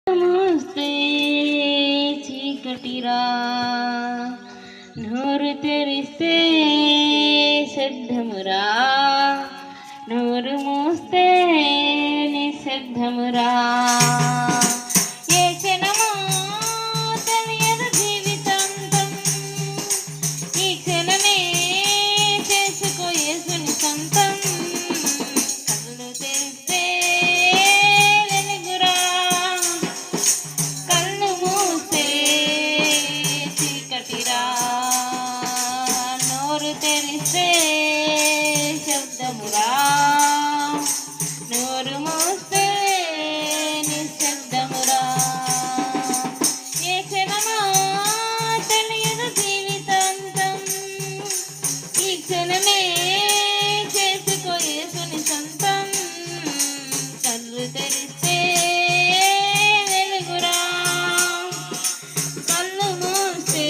నమస్తే చీకటిరా నోరు తెరిస్తే శబ్దమురా నోరు మూస్తే నిశ్శబ్దమురా ఏ క్షణమో తెలియదు జీవితాంతం ఈ క్షణమే చేసుకో యేసుని సొంతం కళ్ళు తెరిస్తే వెలుగురా కళ్ళు మూస్తే చీకటిరా నోరు తెరిస్తే శబ్దమురా నోరు మూస్తే నిశ్శబ్దమురా ఏ క్షణమో తెలియదు జీవితాంతం ఈ క్షణమే చేసుకో యేసుని సొంతం కళ్ళు తెరిస్తే వెలుగురా కళ్ళు మూస్తే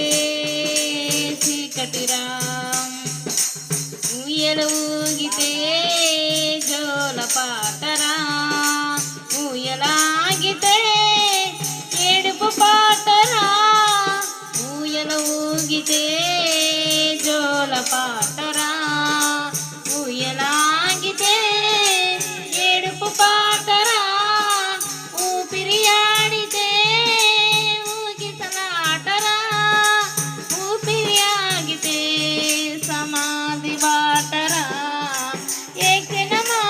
చీకటిరా ఊయల ఊగితే జోల పాటరా ఊయలాగితే ఏడుపు పాటరా ఊయల ఊగితే జోల పాటరా ఊయలాగితే ఏడుపు పాటరా ఊపిరి ఆడితే ఊగిసలాటరా ఊపిరి ఆగితే సమాధి బాటరా ఏ క్షణమో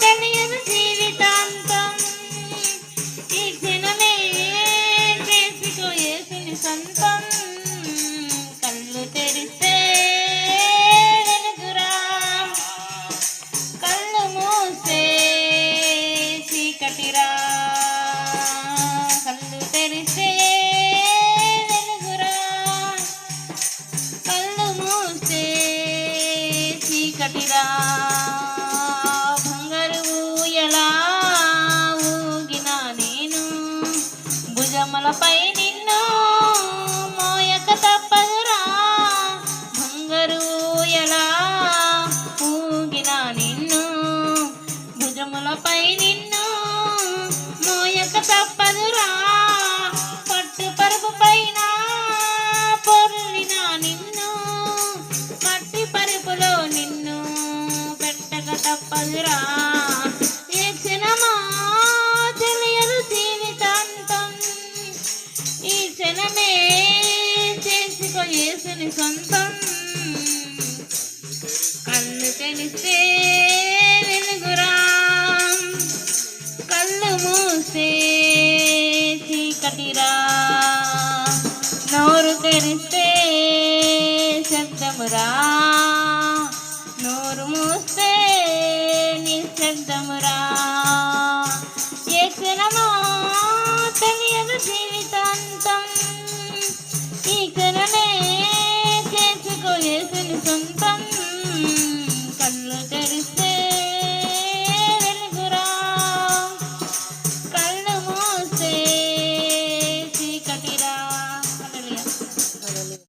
తెలియదు జీవితాంతం ఈ క్షణమే చేసుకో యేసుని సొంతం కళ్ళు తెరిస్తే వెలుగురా కళ్ళు మూస్తే చీకటిరా కళ్ళు తెరిస్తే వెలుగురా కళ్ళు మూస్తే చీకటిరా బంగారు ఊయలా ఊగినా నేను భుజములపై నిన్ను మోయక తప్పదురా బంగారు ఊయలా ఊగినా నిన్ను భుజములపై నిన్ను మోయక తప్పదురా పట్టు పరుపు పైన పొర్లిన నిన్ను మట్టి పరుపులో నిన్ను పెట్టక తప్పదురా ఏ క్షణమో తెలియదు జీవితాంతం ఈ క్షణమే చేసుకో యేసుని సొంతం కళ్ళు తెరిస్తే వెలుగురా కళ్ళు మూస్తే చీకటిరా నోరు తెరిస్తే